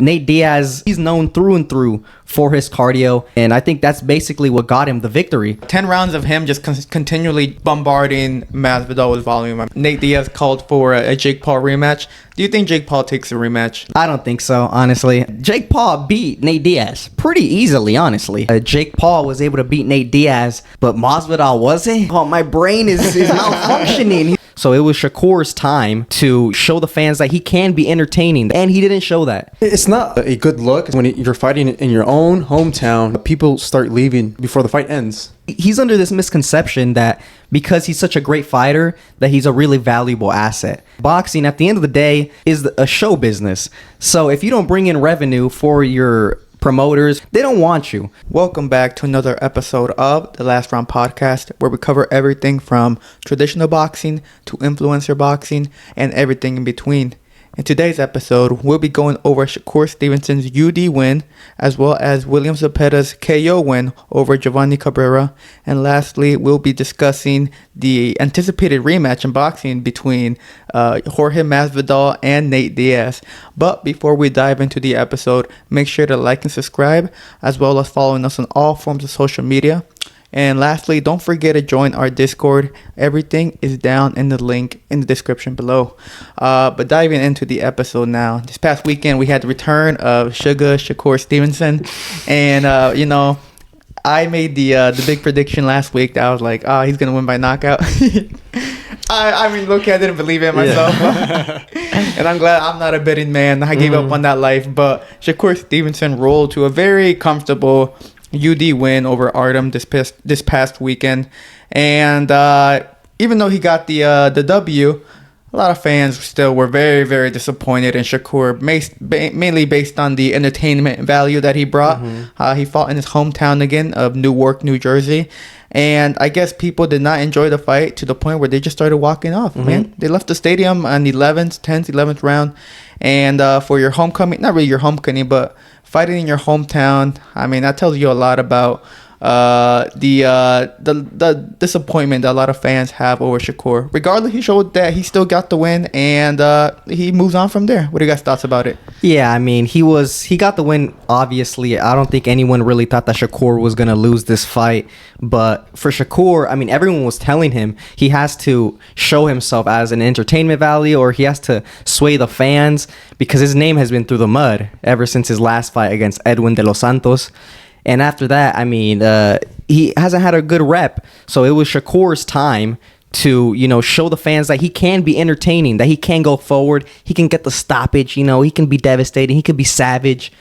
Nate Diaz, he's known through and through for his cardio, and I think that's basically what got him the victory. 10 rounds of him just continually bombarding Masvidal with volume. Nate Diaz called for a Jake Paul rematch. Do you think Jake Paul takes a rematch? I don't think so, honestly. Jake Paul beat Nate Diaz pretty easily, honestly. Jake Paul was able to beat Nate Diaz, but Masvidal wasn't? Oh, my brain is malfunctioning. So it was Shakur's time to show the fans that he can be entertaining, and he didn't show that. It's not a good look when you're fighting in your own hometown. People start leaving before the fight ends. He's under this misconception that because he's such a great fighter, that he's a really valuable asset. Boxing, at the end of the day, is a show business. So if you don't bring in revenue for your promoters, they don't want you. Welcome back to another episode of the Last Round Podcast, where we cover everything from traditional boxing to influencer boxing and everything in between. In today's episode, we'll be going over Shakur Stevenson's UD win, as well as William Zepeda's KO win over Giovanni Cabrera. And lastly, we'll be discussing the anticipated rematch in boxing between Jorge Masvidal and Nate Diaz. But before we dive into the episode, make sure to like and subscribe, as well as following us on all forms of social media. And lastly, don't forget to join our Discord. Everything is down in the link in the description below. But diving into the episode now. This past weekend, we had the return of Shakur Stevenson. And, I made the big prediction last week that I was like, he's going to win by knockout. I mean, look, I didn't believe it myself. And I'm glad I'm not a betting man. I gave up on that life. But Shakur Stevenson rolled to a very comfortable UD win over Artem this past weekend. And even though he got the W, a lot of fans still were very, very disappointed in Shakur, mainly based on the entertainment value that he brought. He fought in his hometown again of Newark, New Jersey. And I guess people did not enjoy the fight to the point where they just started walking off, man. They left the stadium on the 11th round. And for your homecoming, not really your homecoming, but fighting in your hometown, I mean, that tells you a lot about the disappointment that a lot of fans have over Shakur. Regardless, he showed that he still got the win, and he moves on from there. What are you guys' thoughts about it? Yeah, I mean, he got the win, obviously. I don't think anyone really thought that Shakur was going to lose this fight. But for Shakur, I mean, everyone was telling him he has to show himself as an entertainment value, or he has to sway the fans, because his name has been through the mud ever since his last fight against Edwin de los Santos. And after that, I mean, he hasn't had a good rep. So it was Shakur's time to, show the fans that he can be entertaining, that he can go forward. He can get the stoppage, he can be devastating. He can be savage.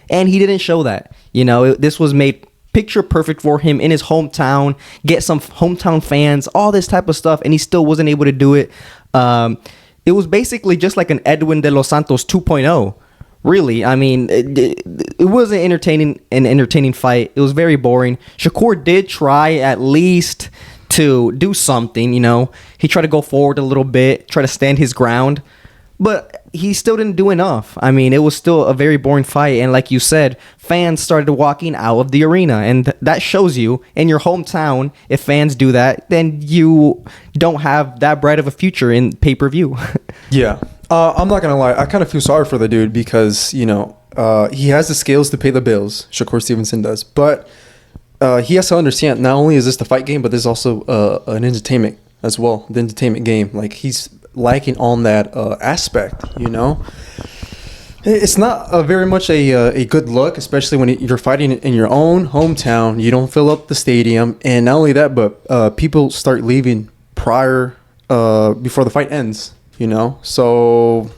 And he didn't show that. This was made picture perfect for him in his hometown, get some hometown fans, all this type of stuff. And he still wasn't able to do it. It was basically just like an Edwin de los Santos 2.0. Really, I mean, it wasn't an entertaining fight. It was very boring. Shakur did try at least to do something, He tried to go forward a little bit, try to stand his ground, but he still didn't do enough. I mean, it was still a very boring fight. And like you said, fans started walking out of the arena. And that shows you in your hometown, if fans do that, then you don't have that bright of a future in pay-per-view. Yeah. I'm not going to lie. I kind of feel sorry for the dude because, he has the skills to pay the bills. Shakur Stevenson does. But he has to understand, not only is this the fight game, but there's also an entertainment as well. The entertainment game. Like, he's lacking on that aspect, It's not very much a good look, especially when you're fighting in your own hometown. You don't fill up the stadium. And not only that, but people start leaving before the fight ends. So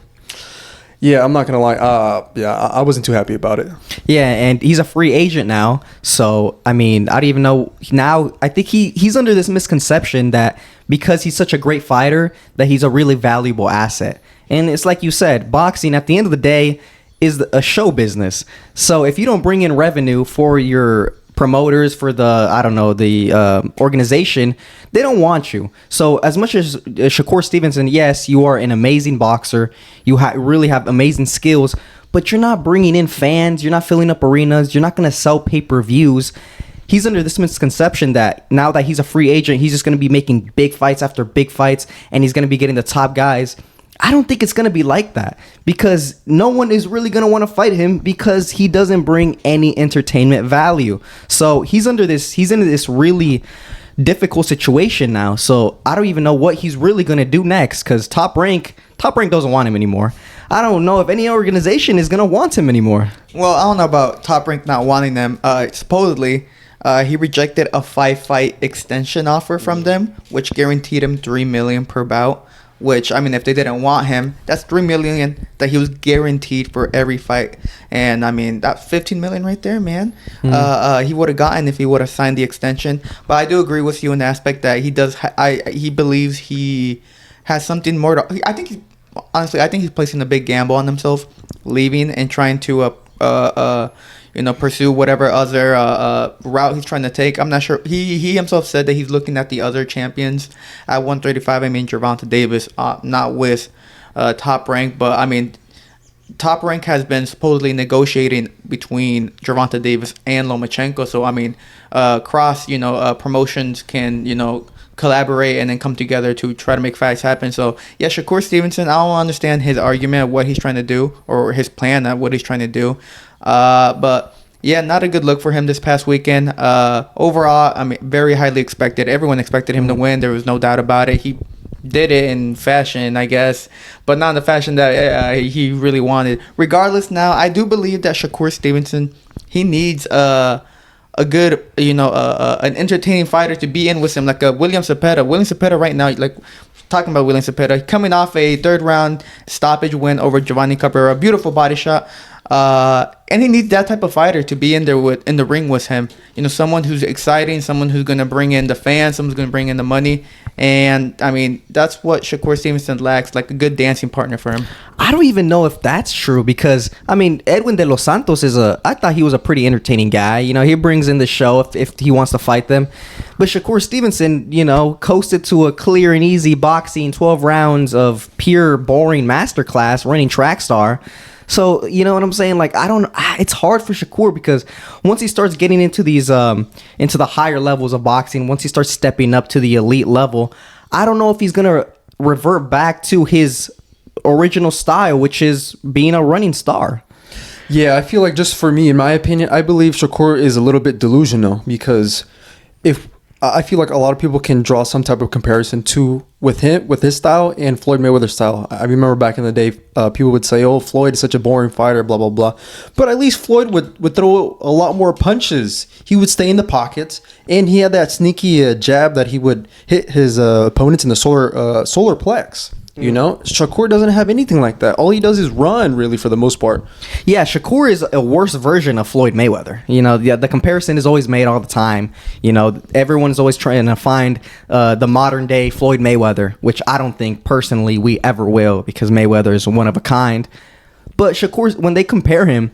yeah, I'm not gonna lie. I wasn't too happy about it. Yeah, and he's a free agent now. So I mean, I don't even know now. I think he's under this misconception that because he's such a great fighter, that he's a really valuable asset. And it's like you said, boxing at the end of the day is a show business. So if you don't bring in revenue for your promoters, for the organization, they don't want you. So as much as Shakur Stevenson, yes, you are an amazing boxer, you really have amazing skills, but you're not bringing in fans, you're not filling up arenas, you're not going to sell pay-per-views. He's under this misconception that now that he's a free agent, he's just going to be making big fights after big fights, and he's going to be getting the top guys. I don't think it's going to be like that because no one is really going to want to fight him because he doesn't bring any entertainment value. So he's into this really difficult situation now. So I don't even know what he's really going to do next because Top Rank doesn't want him anymore. I don't know if any organization is going to want him anymore. Well, I don't know about Top Rank not wanting them. Supposedly, he rejected a 5-fight extension offer from them, which guaranteed him $3 million per bout. Which, I mean, if they didn't want him, that's $3 million that he was guaranteed for every fight. And I mean, that's $15 million right there, man. He would have gotten if he would have signed the extension. But I do agree with you in the aspect that he does. He believes he has something more to. I think he's placing a big gamble on himself, leaving and trying to pursue whatever other route he's trying to take. I'm not sure. He himself said that he's looking at the other champions at 135. I mean, Gervonta Davis, not with Top Rank, but I mean, Top Rank has been supposedly negotiating between Gervonta Davis and Lomachenko. So I mean, promotions can collaborate and then come together to try to make fights happen. So yeah, Shakur Stevenson, I don't understand his argument of what he's trying to do or his plan of what he's trying to do. But yeah, not a good look for him this past weekend. Overall, I mean, very highly expected. Everyone expected him to win. There was no doubt about it. He did it in fashion, I guess, but not in the fashion that he really wanted. Regardless, now I do believe that Shakur Stevenson, he needs a good, an entertaining fighter to be in with him, like a William Zepeda. William Zepeda right now, like talking about William Zepeda, coming off a third round stoppage win over Giovanni Cabrera, beautiful body shot. And he needs that type of fighter to be in the ring with him. Someone who's exciting, someone who's going to bring in the fans, someone's going to bring in the money. And, I mean, that's what Shakur Stevenson lacks, like a good dancing partner for him. I don't even know if that's true because, I mean, Edwin de los Santos I thought he was a pretty entertaining guy. He brings in the show if he wants to fight them. But Shakur Stevenson, coasted to a clear and easy boxing 12 rounds of pure boring masterclass running track star. So, you know what I'm saying? Like, it's hard for Shakur because once he starts getting into these, into the higher levels of boxing, once he starts stepping up to the elite level, I don't know if he's going to revert back to his original style, which is being a running star. Yeah, I feel like just for me, in my opinion, I believe Shakur is a little bit delusional because I feel like a lot of people can draw some type of comparison with his style and Floyd Mayweather's style. I remember back in the day, people would say, "Oh, Floyd is such a boring fighter," blah blah blah. But at least Floyd would throw a lot more punches. He would stay in the pockets, and he had that sneaky jab that he would hit his opponents in the solar plex. Shakur doesn't have anything like that. All he does is run, really, for the most part. Yeah, Shakur is a worse version of Floyd Mayweather. The comparison is always made all the time. Everyone's always trying to find the modern day Floyd Mayweather, which I don't think personally we ever will because Mayweather is one of a kind. But Shakur, when they compare him,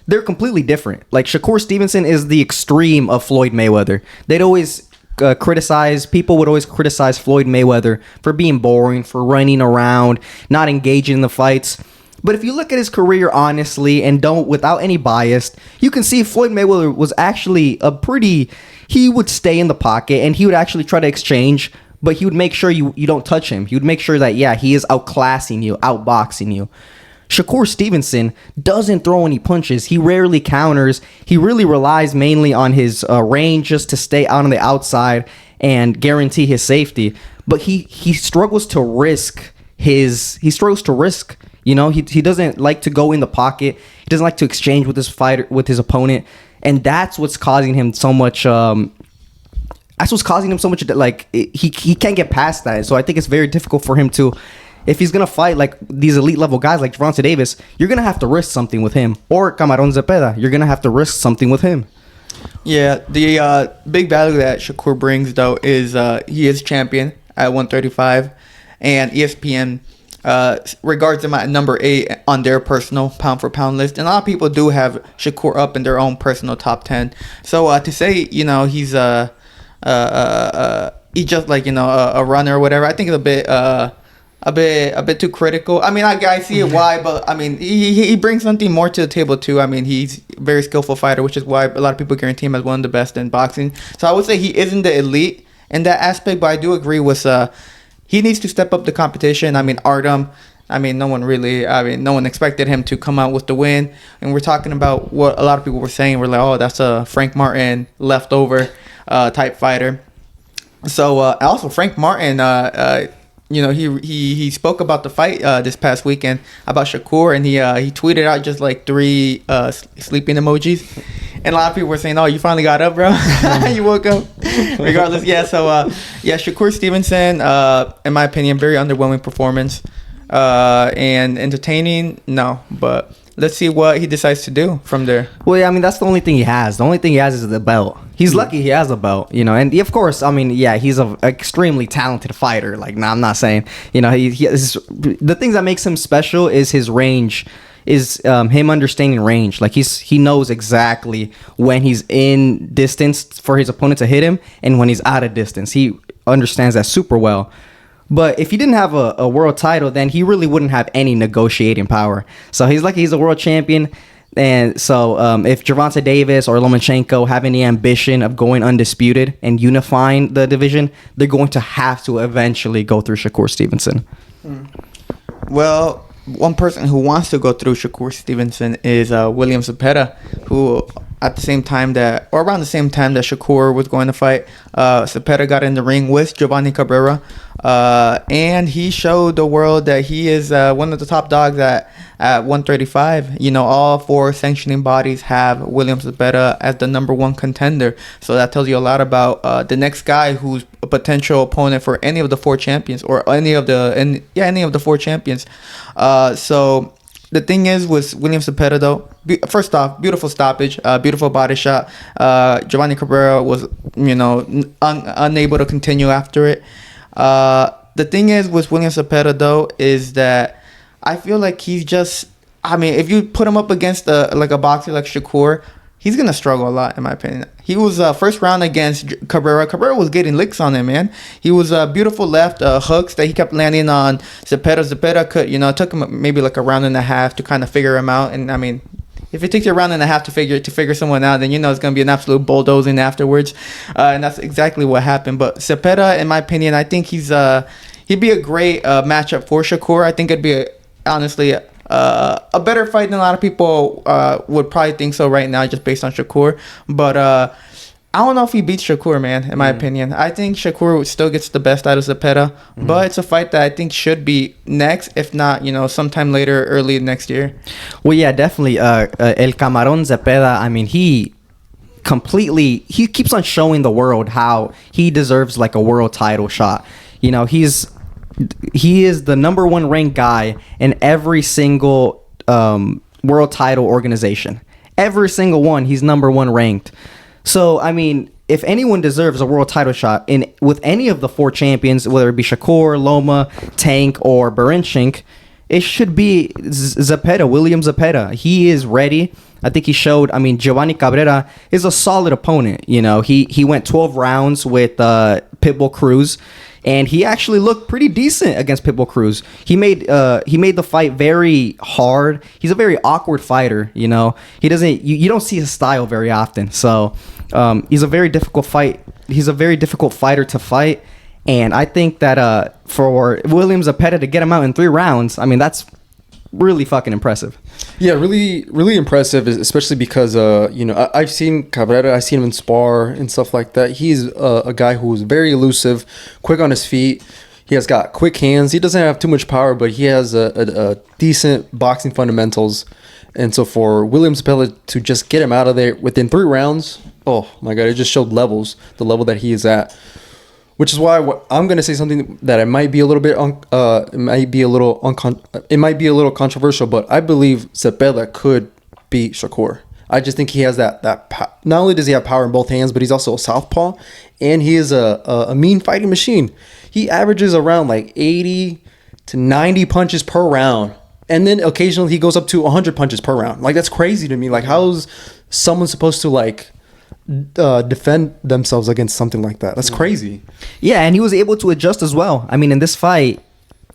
they're completely different. Like Shakur Stevenson is the extreme of Floyd Mayweather. They'd always people would always criticize Floyd Mayweather for being boring, for running around, not engaging in the fights. But if you look at his career honestly and without any bias, you can see Floyd Mayweather was actually he would stay in the pocket and he would actually try to exchange, but he would make sure you don't touch him. He would make sure that, he is outclassing you, outboxing you. Shakur Stevenson doesn't throw any punches. He rarely counters. He really relies mainly on his range just to stay out on the outside and guarantee his safety. But he struggles to risk He doesn't like to go in the pocket. He doesn't like to exchange with his opponent, and that's what's causing him so much. Like he can't get past that. So I think it's very difficult for him to. If he's going to fight like these elite level guys like Gervonta Davis, you're going to have to risk something with him. Or Camarón Zepeda, you're going to have to risk something with him. Yeah, the big value that Shakur brings, though, is he is champion at 135. And ESPN regards him at number 8 on their personal pound-for-pound list. And a lot of people do have Shakur up in their own personal top 10. So to say, he's just like, a runner or whatever, I think it's a bit too critical. I mean, I see it why, but I mean, he brings something more to the table too. I mean, he's a very skillful fighter, which is why a lot of people guarantee him as one of the best in boxing. So I would say he isn't the elite in that aspect, but I do agree with he needs to step up the competition. I mean, Artem no one expected him to come out with the win. And we're talking about what a lot of people were saying. We're like, oh, that's a Frank Martin leftover type fighter. So also Frank Martin, he spoke about the fight this past weekend about Shakur, and he tweeted out just like 3 sleeping emojis. And a lot of people were saying, oh, you finally got up, bro. You woke up. Regardless, yeah. So, Shakur Stevenson, in my opinion, very underwhelming performance. And entertaining, no. But let's see what he decides to do from there. Well, yeah, I mean, that's the only thing he has. The only thing he has is the belt. He's lucky he has a belt, and of course, I mean, yeah, he's an extremely talented fighter. Like, I'm not saying, he the things that makes him special is his range, is him understanding range. Like, he knows exactly when he's in distance for his opponent to hit him and when he's out of distance. He understands that super well. But if he didn't have a world title, then he really wouldn't have any negotiating power. So he's lucky he's a world champion. And so if Gervonta Davis or Lomachenko have any ambition of going undisputed and unifying the division, they're going to have to eventually go through Shakur Stevenson. Well, one person who wants to go through Shakur Stevenson is William Zepeda, who around the same time that Shakur was going to fight, Zepeda got in the ring with Giovanni Cabrera, and he showed the world that he is one of the top dogs at 135. All 4 sanctioning bodies have William Zepeda as the number 1 contender. So that tells you a lot about the next guy who's a potential opponent for any of the 4 champions, or any of the 4 champions. So the thing is with William Zepeda, though, first off, beautiful stoppage, beautiful body shot. Giovanni Cabrera was, unable to continue after it. The thing is with William Zepeda, though, is that I feel like he's just, if you put him up against a boxer like Shakur, he's going to struggle a lot, in my opinion. He was first round against Cabrera. Cabrera was getting licks on him, man. He was beautiful left hooks that he kept landing on Zepeda. Zepeda could, it took him maybe like a round and a half to kind of figure him out. And if it takes you a round and a half to figure someone out, then it's going to be an absolute bulldozing afterwards. And that's exactly what happened. But Zepeda, in my opinion, I think he'd be a great matchup for Shakur. I think it'd be honestly a better fight than a lot of people would probably think so right now, just based on Shakur. But I don't know if he beats Shakur, man, in my opinion. I think Shakur still gets the best out of Zepeda, but it's a fight that I think should be next, if not, sometime later, early next year. Well, yeah, definitely. El Camarón Zepeda, he keeps on showing the world how he deserves like a world title shot. He is the number 1 ranked guy in every single world title organization. Every single one, he's number 1 ranked. So, if anyone deserves a world title shot with any of the 4 champions, whether it be Shakur, Loma, Tank, or Berinchink, it should be Zepeda, William Zepeda. He is ready. I think he showed, Giovanni Cabrera is a solid opponent. He went 12 rounds with Pitbull Cruz. And he actually looked pretty decent against Pitbull Cruz. He made the fight very hard. He's a very awkward fighter. He doesn't. You don't see his style very often. So he's a very difficult fight. He's a very difficult fighter to fight. And I think that for William Zepeda to get him out in 3 rounds, that's really fucking impressive. Yeah, really, really impressive, especially because, I've seen Cabrera, I've seen him in spar and stuff like that. He's a guy who's very elusive, quick on his feet. He has got quick hands. He doesn't have too much power, but he has a decent boxing fundamentals. And so for William Zepeda to just get him out of there within 3 rounds, oh my God, it just showed the level that he is at. Which is why I'm gonna say something that it might be a little bit, it might be a little controversial, but I believe Zepeda could beat Shakur. I just think he has that not only does he have power in both hands, but he's also a southpaw, and he is a mean fighting machine. He averages around like 80 to 90 punches per round, and then occasionally he goes up to 100 punches per round. Like, that's crazy to me. Like, how's someone supposed to defend themselves against something like that? That's crazy. Yeah, and he was able to adjust as well. In this fight,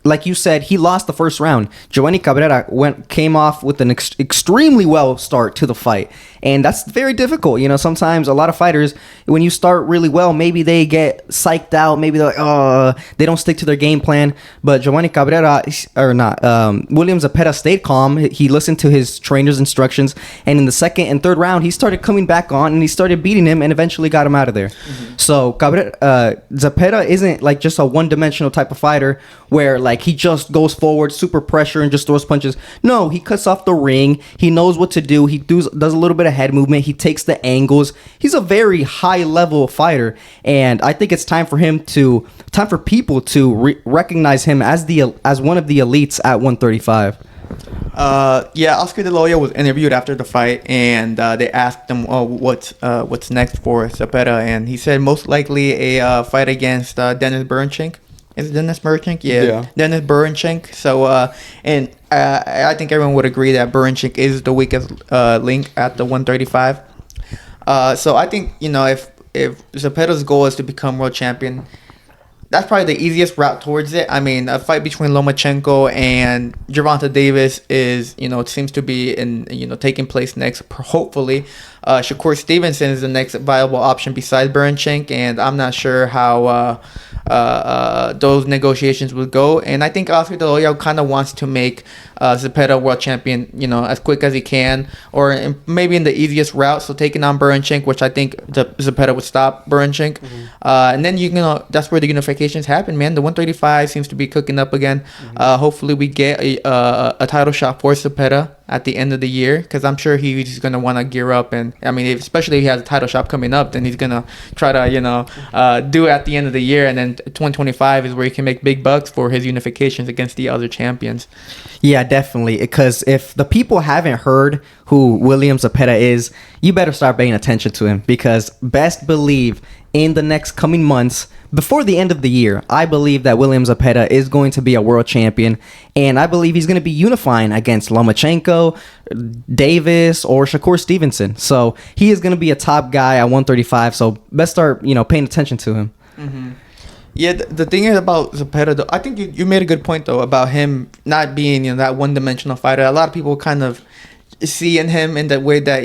like you said, he lost the first round. Giovanni Cabrera came off with an extremely well start to the fight, and that's very difficult. You know, sometimes a lot of fighters, when you start really well, maybe they get psyched out. Maybe they're like, oh, they don't stick to their game plan. But Giovanni Cabrera, William Zepeda stayed calm. He listened to his trainer's instructions, and in the second and third round, he started coming back on, and he started beating him, and eventually got him out of there. Mm-hmm. So Zepeda isn't like just a one-dimensional type of fighter where like he just goes forward, super pressure, and just throws punches. No, he cuts off the ring. He knows what to do. He does a little bit of head movement. He takes the angles. He's a very high-level fighter, and I think it's time for people to recognize him as one of the elites at 135. Oscar De La Hoya was interviewed after the fight, and they asked him, what's next for Zepeda, and he said most likely a fight against Dennis Bernchink. Is it Dennis Bernchink? Yeah. Dennis Bernchink. So, I think everyone would agree that Bernchink is the weakest link at the 135. So I think, you know, if Zepeda's goal is to become world champion, that's probably the easiest route towards it. I mean, a fight between Lomachenko and Gervonta Davis is, you know, it seems to be taking place next. Hopefully, Shakur Stevenson is the next viable option besides Bernchink, and I'm not sure how those negotiations would go. And I think Oscar De La Hoya kind of wants to make Zepeda world champion, you know, as quick as he can, or maybe in the easiest route. So taking on Bernchink, which I think Zepeda would stop Bernchink, and then that's where the unifications happen, man. The 135 seems to be cooking up again. Hopefully, we get a title shot for Zepeda at the end of the year, because I'm sure he's going to want to gear up. And I mean, especially if he has a title shot coming up, then he's going to try to, do it at the end of the year. And then 2025 is where he can make big bucks for his unifications against the other champions. Yeah, definitely. Because if the people haven't heard who William Zepeda is, you better start paying attention to him, because best believe in the next coming months, before the end of the year, I believe that William Zepeda is going to be a world champion, and I believe he's going to be unifying against Lomachenko, Davis, or Shakur Stevenson. So he is going to be a top guy at 135. So best start, paying attention to him. Mm-hmm. Yeah, the thing is about Zepeda, though, I think you made a good point, though, about him not being, that one-dimensional fighter. A lot of people kind of see in him in the way that,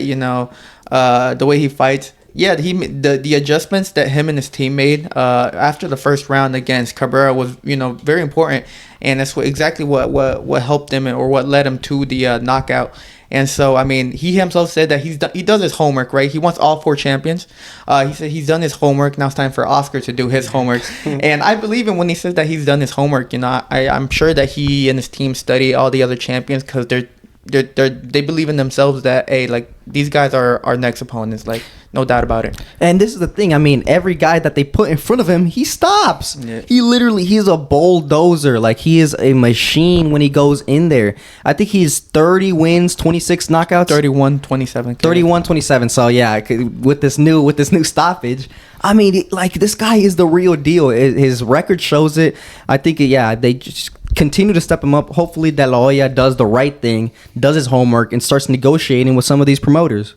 the way he fights. Yeah, the adjustments that him and his team made after the first round against Cabrera was, very important, and that's exactly what helped him, or what led him to the knockout. And so, I mean, he himself said that he does his homework, right? He wants all 4 champions. He said he's done his homework. Now it's time for Oscar to do his homework. And I believe him when he says that he's done his homework. I'm sure that he and his team study all the other champions, because they believe in themselves that, hey, like, these guys are our next opponents, like, no doubt about it. And this is the thing, I mean, every guy that they put in front of him, he stops. Yeah. He's a bulldozer. Like, he is a machine when he goes in there. I think he's 30 wins, 26 knockouts. 31-27. 31-27. So yeah, with this new stoppage, I mean, like, this guy is the real deal. His record shows it. I think, they just continue to step him up. Hopefully De La Hoya does the right thing, does his homework, and starts negotiating with some of these promoters.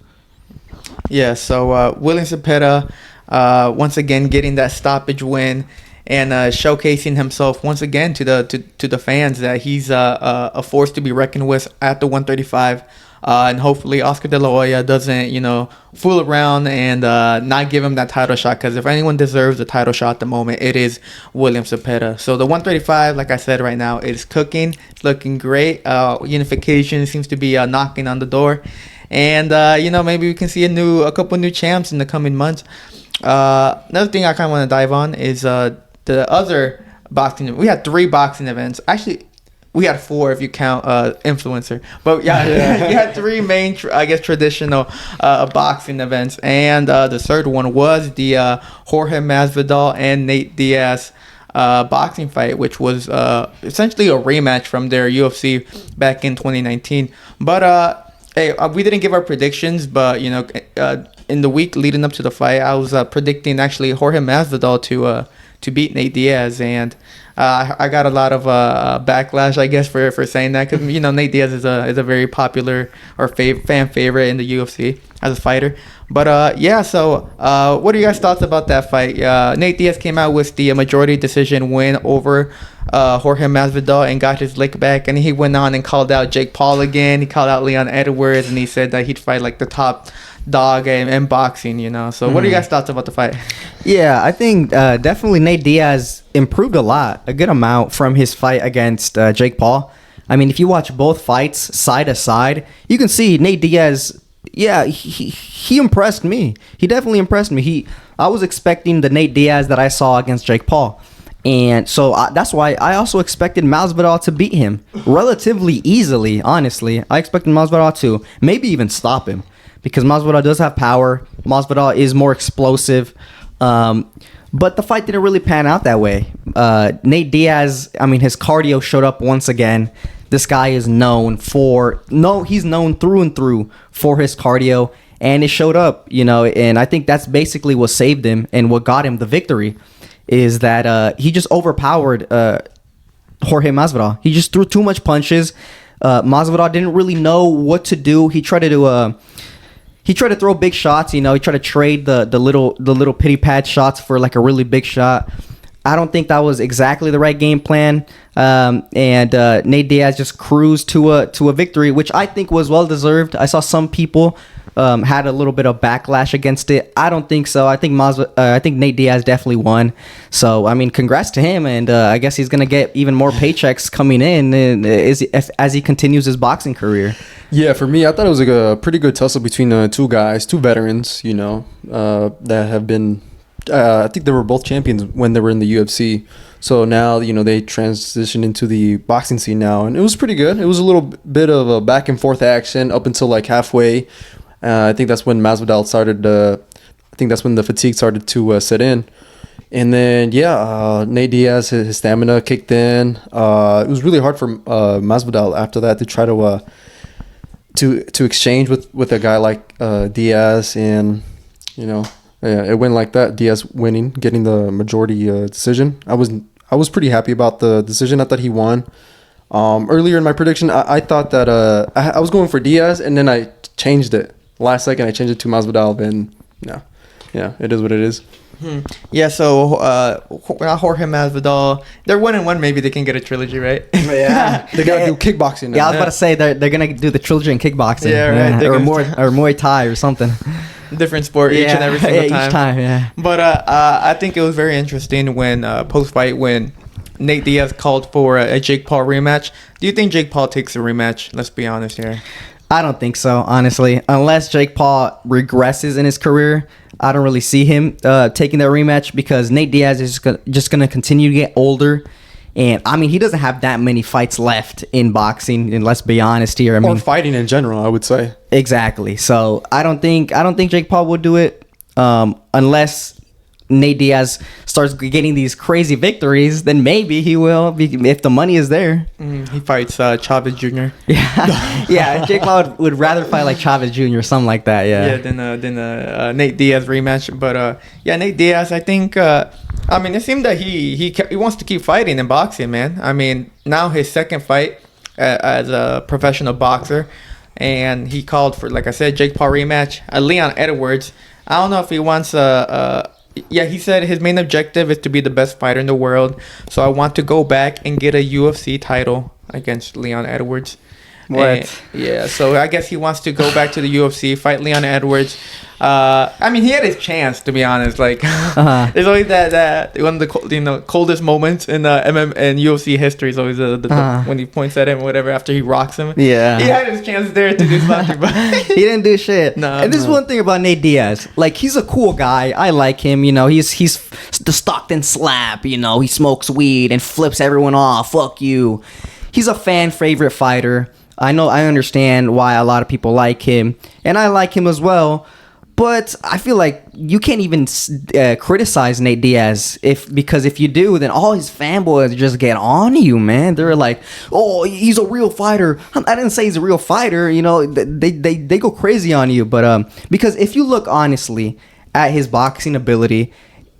Yeah, so William Zepeda once again getting that stoppage win, and showcasing himself once again to the fans that he's a force to be reckoned with at the 135. And hopefully Oscar De La Hoya doesn't, fool around and not give him that title shot, because if anyone deserves a title shot at the moment, it is William Zepeda. So the 135, like I said, right now, it is cooking. It's looking great. Unification seems to be knocking on the door. And, maybe we can see a couple new champs in the coming months. Another thing I kind of want to dive on is the other boxing. We had 3 boxing events. Actually, we had 4 if you count influencer. But yeah, we had 3 main, traditional boxing events. And the third one was the Jorge Masvidal and Nate Diaz boxing fight, which was essentially a rematch from their UFC back in 2019. But hey, we didn't give our predictions, but in the week leading up to the fight, I was predicting actually Jorge Masvidal to beat Nate Diaz, and I got a lot of backlash, I guess, for saying that, because Nate Diaz is a very popular or fan favorite in the UFC as a fighter. But so what are you guys' thoughts about that fight? Nate Diaz came out with the majority decision win over Jorge Masvidal and got his lick back, and he went on and called out Jake Paul again. He called out Leon Edwards, and he said that he'd fight like the top dog in boxing, you know. So what are you guys' thoughts about the fight? Yeah, I think definitely Nate Diaz improved a good amount from his fight against Jake Paul. I mean, if you watch both fights side to side, you can see Nate Diaz. Yeah, he impressed me. He definitely impressed me. I was expecting the Nate Diaz that I saw against Jake Paul. And so that's why I also expected Masvidal to beat him relatively easily, honestly. I expected Masvidal to maybe even stop him because Masvidal does have power. Masvidal is more explosive. But the fight didn't really pan out that way. Nate Diaz, I mean, his cardio showed up once again. This guy is known he's known through and through for his cardio. And it showed up, you know, and I think that's basically what saved him and what got him the victory. Is that he just overpowered Jorge Masvidal. He just threw too much punches. Masvidal didn't really know what to do. He tried to throw big shots. You know, he tried to trade the little pity pad shots for like a really big shot. I don't think that was exactly the right game plan. And Nate Diaz just cruised to a victory, which I think was well deserved. I saw some people had a little bit of backlash against it. I don't think so. I think Nate Diaz definitely won. So I mean, congrats to him, and I guess he's gonna get even more paychecks coming in as he continues his boxing career. Yeah, for me, I thought it was like a pretty good tussle between two veterans, you know, that have been. I think they were both champions when they were in the UFC. So now, you know, they transitioned into the boxing scene now, and it was pretty good. It was a little bit of a back and forth action up until like halfway. I think that's when Masvidal started. I think that's when the fatigue started to set in, and then Nate Diaz, his stamina kicked in. It was really hard for Masvidal after that to try to exchange with a guy like Diaz, and you know. Yeah, it went like that. Diaz winning, getting the majority decision. I was pretty happy about the decision. I thought he won. Earlier in my prediction, I thought that I was going for Diaz, and then I changed it last second. I changed it to Masvidal. Then yeah, it is what it is. Yeah, so Jorge Masvidal, they're 1-1. Maybe they can get a trilogy, right? Yeah, they gotta do kickboxing now. Yeah, I was about to say they're gonna do the trilogy in kickboxing. Yeah, right. Or Muay Thai or something. Different sport each and every single time. Each time, yeah. But I think it was very interesting when post-fight when Nate Diaz called for a Jake Paul rematch. Do you think Jake Paul takes a rematch? Let's be honest here. I don't think so, honestly. Unless Jake Paul regresses in his career, I don't really see him taking that rematch because Nate Diaz is just going to continue to get older. And, I mean, he doesn't have that many fights left in boxing, and let's be honest here. I mean, or fighting in general, I would say. Exactly. So, I don't think Jake Paul would do it unless Nate Diaz starts getting these crazy victories, then maybe he will, if the money is there. He fights Chavez Jr. Yeah, Jake Paul would rather fight like Chavez Jr. or something like that. Yeah. Than Nate Diaz rematch. But Nate Diaz, I think. I mean, it seemed that he wants to keep fighting in boxing, man. I mean, now his second fight as a professional boxer, and he called for, like I said, Jake Paul rematch. Leon Edwards. I don't know if he wants he said his main objective is to be the best fighter in the world. So I want to go back and get a UFC title against Leon Edwards. What? So I guess he wants to go back to the UFC, fight Leon Edwards. I mean, he had his chance, to be honest. Like, there's always that one of the coldest moments in MM and UFC history is always when he points at him or whatever after he rocks him. Yeah, he had his chance there to do something, but he didn't do shit. No, and this is one thing about Nate Diaz. Like, he's a cool guy. I like him. You know, he's the Stockton slap. You know, he smokes weed and flips everyone off. Fuck you. He's a fan favorite fighter. I understand why a lot of people like him, and I like him as well. But I feel like you can't even criticize Nate Diaz because if you do, then all his fanboys just get on you, man. They're like, "Oh, he's a real fighter." I didn't say he's a real fighter. You know, they go crazy on you. But because if you look honestly at his boxing ability,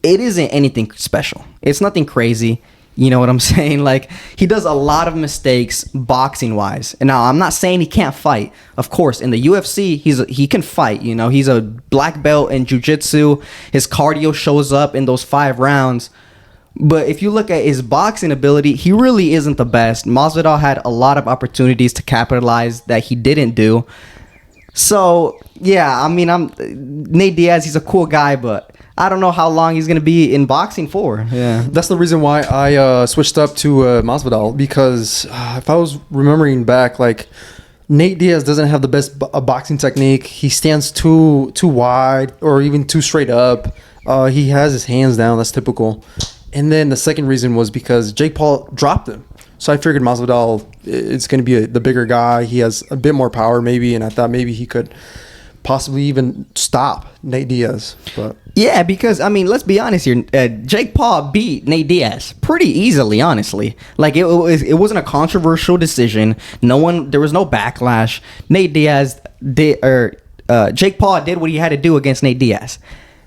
it isn't anything special. It's nothing crazy. You know what I'm saying? Like, he does a lot of mistakes boxing wise. And now I'm not saying he can't fight. Of course, in the UFC, he can fight. You know, he's a black belt in jiu-jitsu. His cardio shows up in those 5 rounds. But if you look at his boxing ability, he really isn't the best. Masvidal had a lot of opportunities to capitalize that he didn't do. So, yeah, I mean, Nate Diaz, he's a cool guy, but I don't know how long he's going to be in boxing for. Yeah. That's the reason why I switched up to Masvidal, because if I was remembering back, like, Nate Diaz doesn't have the best boxing technique. He stands too wide or even too straight up. He has his hands down. That's typical. And then the second reason was because Jake Paul dropped him. So I figured Masvidal is going to be the bigger guy. He has a bit more power maybe, and I thought maybe he could possibly even stop Nate Diaz. But yeah, because, I mean, let's be honest here. Jake Paul beat Nate Diaz pretty easily, honestly. Like, it wasn't a controversial decision. There was no backlash. Nate Diaz Jake Paul did what he had to do against Nate Diaz.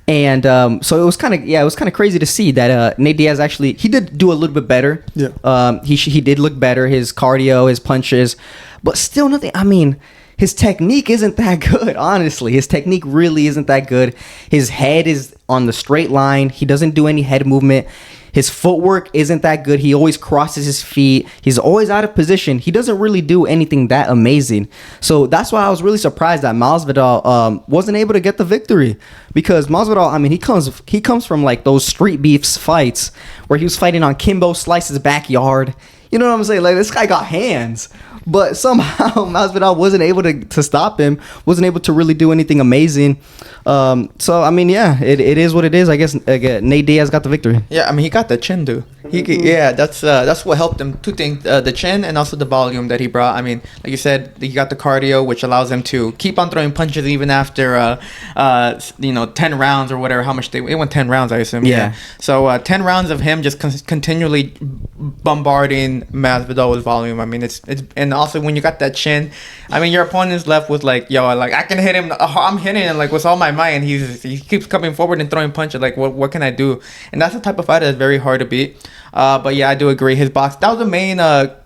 And so it was kind of crazy to see that Nate Diaz actually, he did do a little bit better. Yeah. He did look better, his cardio, his punches, but still nothing. I mean, his technique isn't that good, honestly. His technique really isn't that good. His head is on the straight line. He doesn't do any head movement. His footwork isn't that good. He always crosses his feet. He's always out of position. He doesn't really do anything that amazing. So that's why I was really surprised that Masvidal wasn't able to get the victory. Because Masvidal, I mean, he comes from like those street beefs fights where he was fighting on Kimbo Slice's backyard. You know what I'm saying? Like, this guy got hands. But somehow Masvidal wasn't able to stop him, wasn't able to really do anything amazing. So, I mean, yeah, it is what it is. I guess Nate Diaz got the victory. Yeah, I mean, he got the chin, dude. That's what helped him. Two things, the chin and also the volume that he brought. I mean, like you said, he got the cardio, which allows him to keep on throwing punches even after, 10 rounds or whatever, how much it went 10 rounds, I assume. Yeah. So, 10 rounds of him just continually bombarding Masvidal with volume. I mean, and also when you got that chin, I mean, your opponent's left with like, yo, like, I can hit him. I'm hitting him like with all my might, and he keeps coming forward and throwing punches. Like, what can I do? And that's the type of fighter that's very hard to beat. But yeah, I do agree. His box, that was the main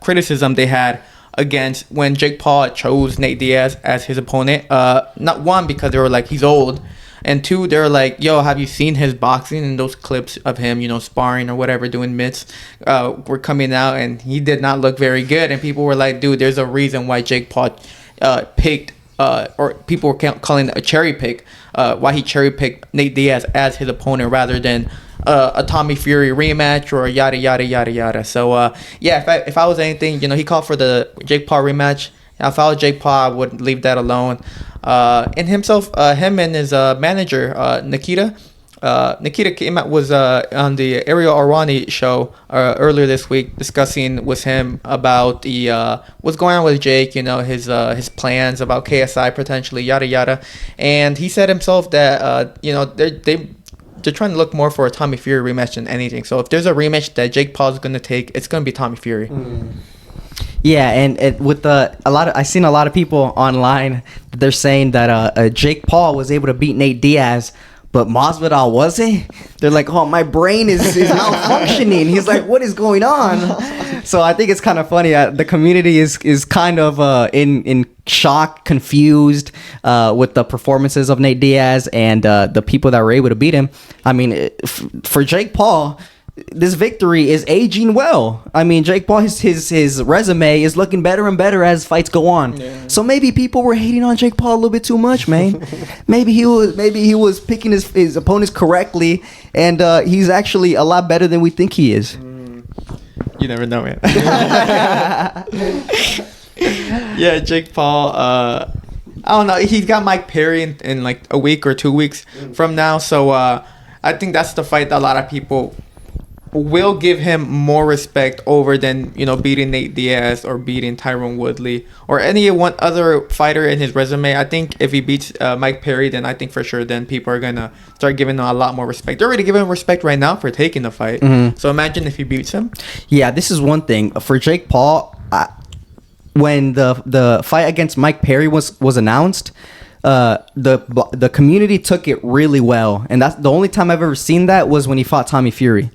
criticism they had against when Jake Paul chose Nate Diaz as his opponent. Not one, because they were like, he's old. And two, they're like, yo, have you seen his boxing? And those clips of him, sparring or whatever, doing mitts, were coming out, and he did not look very good. And people were like, dude, there's a reason why Jake Paul picked, or people were calling it a cherry pick, why he cherry picked Nate Diaz as his opponent rather than a Tommy Fury rematch or yada, yada, yada, yada. So, yeah, if I was anything, he called for the Jake Paul rematch. If I was Jake Paul, I would leave that alone. And him and his manager, Nikita. Nikita was on the Ariel Arwani show earlier this week, discussing with him about the what's going on with Jake, his plans about KSI potentially, yada yada. And he said himself that they're trying to look more for a Tommy Fury rematch than anything. So if there's a rematch that Jake Paul is going to take, it's going to be Tommy Fury. Yeah, and with I've seen a lot of people online. They're saying that Jake Paul was able to beat Nate Diaz, but Masvidal wasn't. They're like, oh, my brain is malfunctioning. He's like, what is going on? So I think it's kind of funny. The community is kind of in shock, confused with the performances of Nate Diaz and the people that were able to beat him. I mean, for Jake Paul, this victory is aging well. I mean, Jake Paul, his resume is looking better and better as fights go on. Yeah. So maybe people were hating on Jake Paul a little bit too much, man. maybe he was picking his opponents correctly, and he's actually a lot better than we think he is. You never know, man. Yeah, Jake Paul. I don't know. He's got Mike Perry in like a week or 2 weeks from now. So I think that's the fight that a lot of people will give him more respect over than beating Nate Diaz or beating Tyron Woodley or any one other fighter in his resume. I think if he beats Mike Perry, then I think for sure then people are gonna start giving him a lot more respect. They're already giving him respect right now for taking the fight. Mm-hmm. So imagine if he beats him. Yeah, this is one thing for Jake Paul. When the fight against Mike Perry was announced, the community took it really well, and that's the only time I've ever seen that was when he fought Tommy Fury.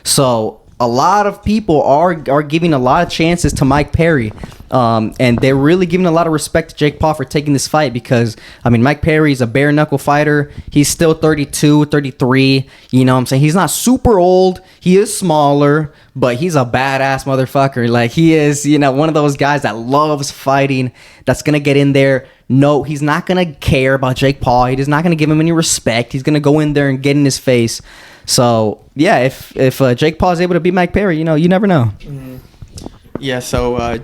So a lot of people are giving a lot of chances to Mike Perry. And they're really giving a lot of respect to Jake Paul for taking this fight because, I mean, Mike Perry is a bare knuckle fighter. He's still 32, 33. You know what I'm saying? He's not super old. He is smaller, but he's a badass motherfucker. Like, he is, you know, one of those guys that loves fighting, that's going to get in there. No, he's not going to care about Jake Paul. He's not going to give him any respect. He's going to go in there and get in his face. So, yeah, if Jake Paul is able to beat Mike Perry, you know, you never know. Yeah, so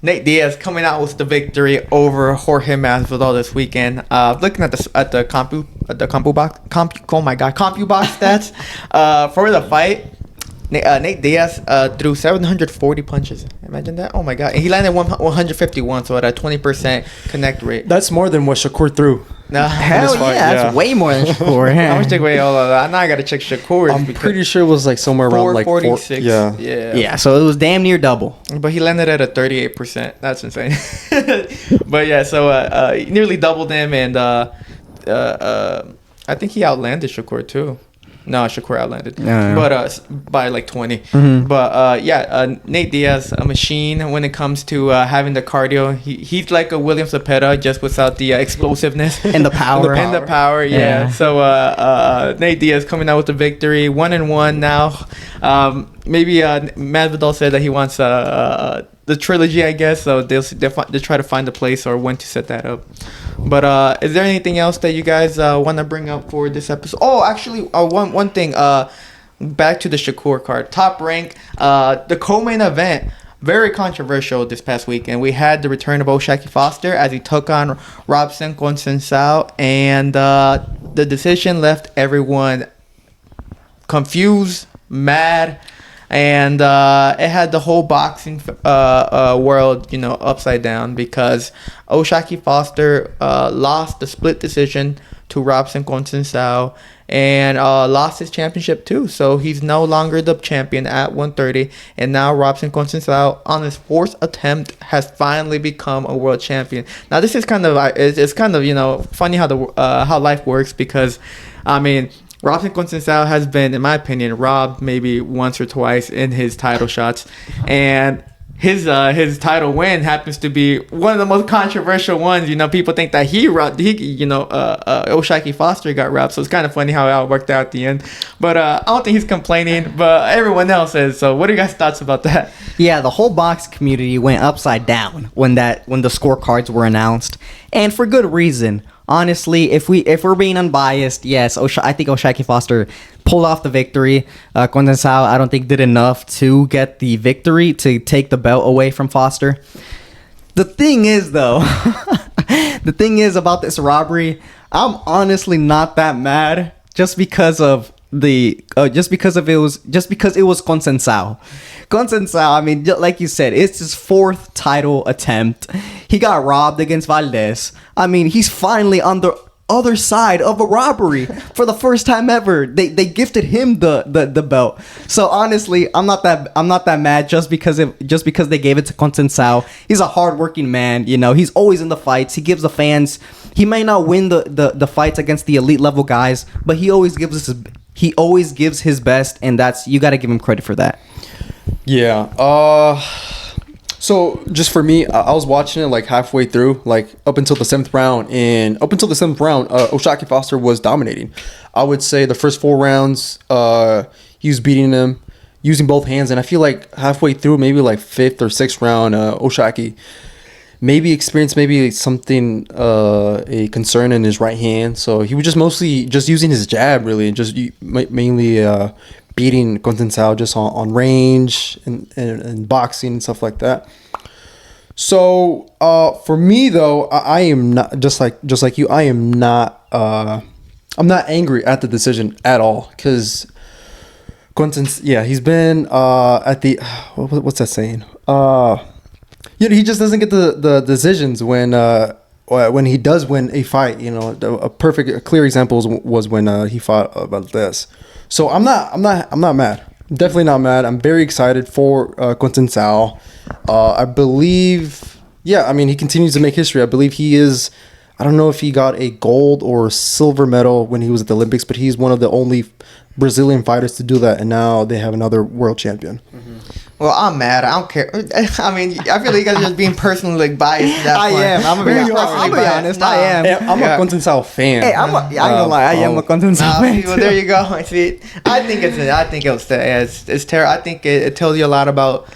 Nate Diaz coming out with the victory over Jorge Masvidal this weekend. Looking at the compu box stats for the fight. Nate Diaz threw 740 punches. Imagine that. Oh my god. And he landed 151, so at a 20% connect rate. That's more than what Shakur threw. No, Hell yeah, that's way more than Shakur. How much take away all of that? Now I gotta check Shakur. I'm pretty sure it was like somewhere around like 446. Yeah, so it was damn near double. But he landed at a 38%. That's insane. But yeah, so he nearly doubled him, and I think he outlanded Shakur too. No, Shakur outlanded, but by like 20. Mm-hmm. But Nate Diaz, a machine when it comes to having the cardio. He's like a William Zepeda, just without the explosiveness And the power. and the power. Yeah. So Nate Diaz coming out with the victory, 1-1 now. Maybe Masvidal said that he wants the trilogy, I guess. So they'll try to find a place or when to set that up. But is there anything else that you guys want to bring up for this episode? Oh, actually, one thing. Back to the Shakur card. Top Rank. The co-main event. Very controversial this past weekend. We had the return of O'Shaquie Foster as he took on Robson Conceicao. And the decision left everyone confused, mad. And it had the whole boxing world, you know, upside down because O'Shaquie Foster lost the split decision to Robson Conceicao and lost his championship too. So he's no longer the champion at 130. And now Robson Conceicao, on his fourth attempt, has finally become a world champion. Now this is kind of it's kind of, you know, funny how life works because, I mean, Robson Conceicao has been, in my opinion, robbed maybe once or twice in his title shots, and his title win happens to be one of the most controversial ones. You know, people think that O'Shaquie Foster got robbed, so it's kind of funny how it worked out at the end. But I don't think he's complaining, but everyone else is. So, what are you guys' thoughts about that? Yeah, the whole box community went upside down when the scorecards were announced, and for good reason. Honestly, if we're being unbiased, yes, I think O'Shaquie Foster pulled off the victory. Conceicao, I don't think, did enough to get the victory to take the belt away from Foster. The thing is, though, about this robbery, I'm honestly not that mad just because it was Conceicao. Conceicao, I mean, like you said, it's his fourth title attempt. He got robbed against Valdez. I mean, he's finally on the other side of a robbery for the first time ever. They gifted him the belt. So honestly, I'm not that mad just because they gave it to Conceicao. He's a hardworking man. You know, he's always in the fights. He gives the fans. He may not win the fights against the elite level guys, but he always gives his best, and you got to give him credit for that. Yeah. So just for me, I was watching it like halfway through, like up until the seventh round, O'Shaquie Foster was dominating. I would say the first 4 rounds, he was beating him using both hands, and I feel like halfway through, maybe like 5th or 6th round, O'Shaquie maybe experienced something, a concern in his right hand. So he was just mostly just using his jab, really, and just mainly beating Conceicao just on range and boxing and stuff like that. So for me though, I am not just like you. I am not. I'm not angry at the decision at all because he's been at the what's that saying? He just doesn't get the decisions when he does win a fight. You know, a clear example was when he fought about this. So I'm not mad. I'm definitely not mad. I'm very excited for Conceicao. I believe, I mean, he continues to make history. I believe he is I don't know if he got a gold or silver medal when he was at the Olympics, but he's one of the only Brazilian fighters to do that, and now they have another world champion. Well, I'm mad. I don't care. I mean, I feel like you guys are just being personally biased. At that I point. am. I'm gonna be honest. I am. Hey, I'm a Conceicao fan. Hey, I ain't gonna lie. I am a Conceicao fan. Well, there you go. See, I think it's terrible. I think it tells you a lot about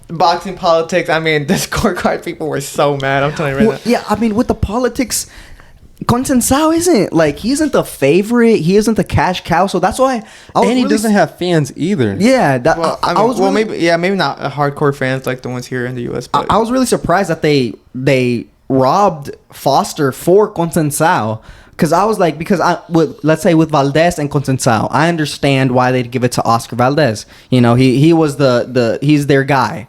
boxing politics. I mean, the scorecard people were so mad. I'm telling you right now. Yeah, I mean, with the politics, Conceicao he isn't the favorite. He isn't the cash cow. So that's why. And he doesn't have fans either. Yeah, Well, I mean, maybe not hardcore fans like the ones here in the U.S. But I was really surprised that they robbed Foster for Conceicao. Because I was like, let's say with Valdez and Conceicao, I understand why they'd give it to Oscar Valdez. You know, he was he's their guy.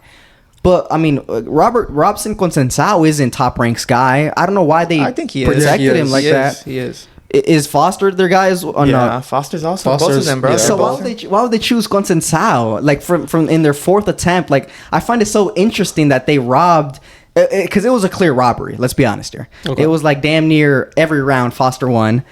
But I mean, Robson Conceicao isn't top ranks guy. I don't know why they I think he protected him like that. He is. Is Foster their guy? No? Foster's also both of them, bro. Yeah, So why would they choose Conceicao? Like from in their fourth attempt? Like I find it so interesting that they robbed. Because it was a clear robbery. Let's be honest here. Okay. It was like damn near every round Foster won.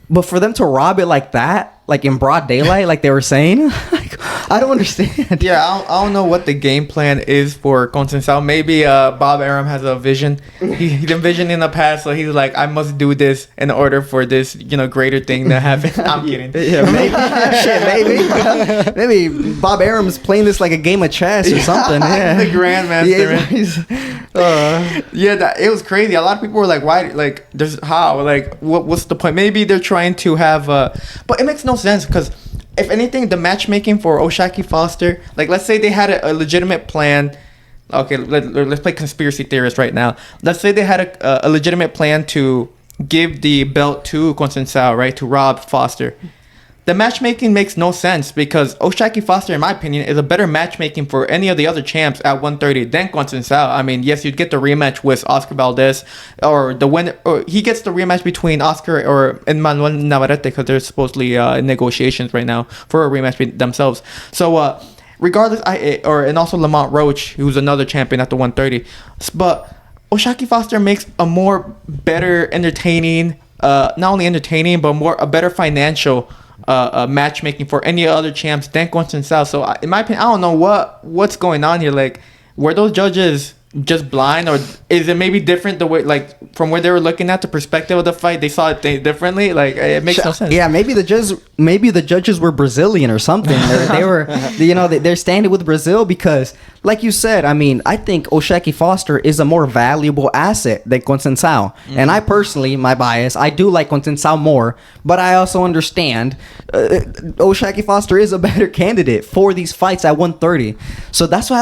But for them to rob it like that, like in broad daylight, like they were saying, like, I don't understand. Yeah, I don't know what the game plan is for Conceicao. Maybe Bob Arum has a vision. He envisioned in the past, so he's like, I must do this in order for this, greater thing to happen. I'm kidding. Yeah, maybe. Maybe Bob Arum's playing this like a game of chess or something. Yeah, the grandmaster. It was crazy. A lot of people were like, why? Like, what's the point? Maybe they're trying to have, but it makes no sense because. If anything, the matchmaking for O'Shaquie Foster, like let's say they had a legitimate plan. Okay, let's play conspiracy theorist right now. Let's say they had a legitimate plan to give the belt to Conceicao, right, to rob Foster. The matchmaking makes no sense because O'Shaquie Foster, in my opinion, is a better matchmaking for any of the other champs at 130 than Conceicao. I mean, yes, you'd get the rematch with Oscar Valdez, or the winner, or he gets the rematch between Oscar and Manuel Navarrete because they're supposedly in negotiations right now for a rematch themselves. So, regardless, and also Lamont Roach, who's another champion at the 130, but O'Shaquie Foster makes a better entertaining, not only entertaining but a better financial. Matchmaking for any other champs than Conceicao. So in my opinion, I don't know what's going on here. Like, were those judges just blind, or is it maybe different the way, like, from where they were looking at the perspective of the fight, they saw it differently? Like, it makes no sense. Yeah, maybe the judges were Brazilian or something. They were, they're standing with Brazil because, like you said, I mean, I think O'Shaquie Foster is a more valuable asset than Conceicao. And I personally, my bias, I do like Conceicao more, but I also understand O'Shaquie Foster is a better candidate for these fights at 130. So that's why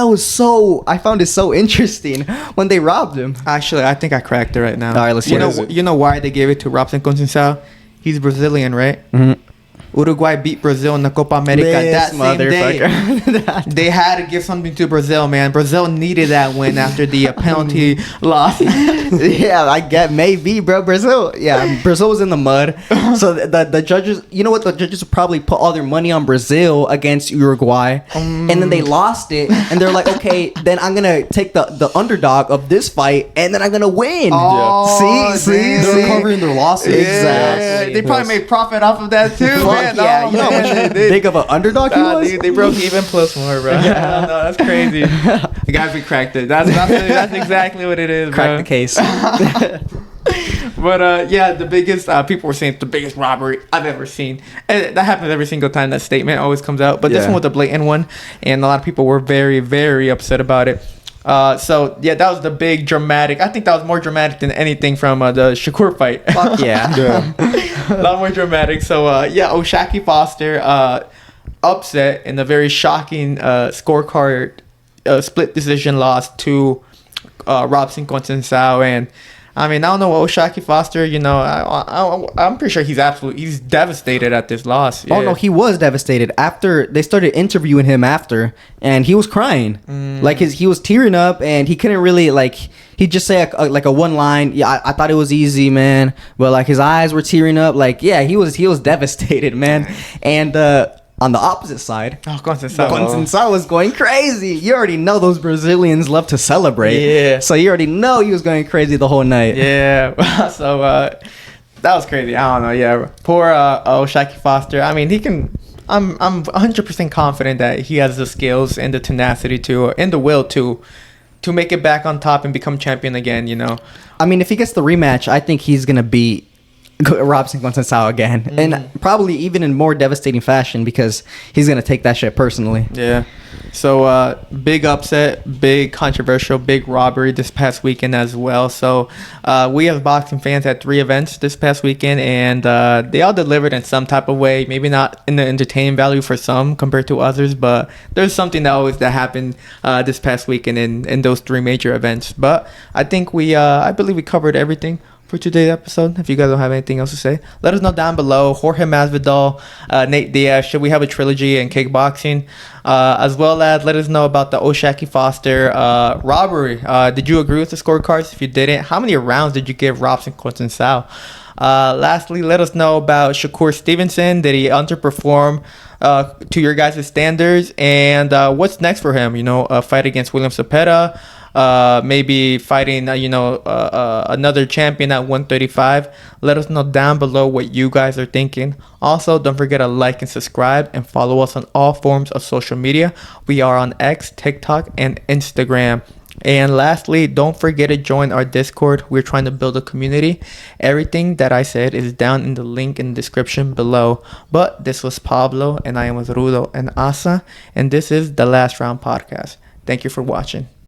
I found it so interesting when they robbed him. Actually, I think I cracked it right now. All right, let's hear it. You know why they gave it to Robson Conceicao? He's Brazilian, right? Mm-hmm. Uruguay beat Brazil in the Copa America that same day. They had to give something to Brazil, man. Brazil needed that win after the penalty loss. Yeah, I get maybe, bro. Brazil was in the mud. So the judges, you know what? The judges would probably put all their money on Brazil against Uruguay, and then they lost it, and they're like, okay, then I'm gonna take the underdog of this fight, and then I'm gonna win. Oh, see, They're recovering their losses. Exactly. They probably made profit off of that too. Man. Yeah, you know how much big of an underdog he was? Dude, they broke even plus more, bro. No, that's crazy. The guys, we cracked it. That's exactly what it is, Crack bro. the case. But the biggest, people were saying it's the biggest robbery I've ever seen. And that happens every single time that statement always comes out. But this one was a blatant one, and a lot of people were very, very upset about it. That was the big dramatic. I think that was more dramatic than anything from the Shakur fight. Fuck yeah. A lot more dramatic. So, O'Shaquie Foster upset in a very shocking scorecard split decision loss to Robson Conceicao. And I mean, I don't know what O'Shaquie Foster, I'm pretty sure he's devastated at this loss. Yeah. Oh no, he was devastated after they started interviewing him after, and he was crying. Like he was tearing up, and he couldn't really he'd just say a one line. Yeah, I thought it was easy, man, but like his eyes were tearing up. Like, yeah, he was devastated, man. And on the opposite side, Oh, Conceicao. Conceicao was going crazy. You already know those Brazilians love to celebrate. Yeah. So you already know he was going crazy the whole night. Yeah. So that was crazy. I don't know. Yeah. Poor Shakur Foster. I mean, he can. I'm 100% confident that he has the skills and the tenacity to, and the will to make it back on top and become champion again. You know. I mean, if he gets the rematch, I think he's gonna beat Robson Conceicao again, and probably even in more devastating fashion because he's gonna take that shit personally. Yeah. So big upset, big controversial, big robbery this past weekend as well. So we as boxing fans had 3 events this past weekend, and they all delivered in some type of way. Maybe not in the entertainment value for some compared to others, but there's something that happened this past weekend in those 3 major events. But I think I believe we covered everything for today's episode. If you guys don't have anything else to say, let us know down below. Jorge Masvidal, Nate Diaz, should we have a trilogy in kickboxing? As well as let us know about the Shakur Foster robbery. Did you agree with the scorecards? If you didn't, how many rounds did you give Robson Conceicao? Lastly, let us know about Shakur Stevenson. Did he underperform to your guys' standards? And what's next for him? You know, a fight against William Zepeda, maybe fighting another champion at 135. Let us know down below what you guys are thinking. Also, don't forget to like and subscribe and follow us on all forms of social media. We are on X, TikTok, and Instagram. And lastly, don't forget to join our Discord. We're trying to build a community. Everything that I said is down in the link in the description below. But this was Pablo, and I am with Rudo and Asa, and this is the Last Round Podcast. Thank you for watching.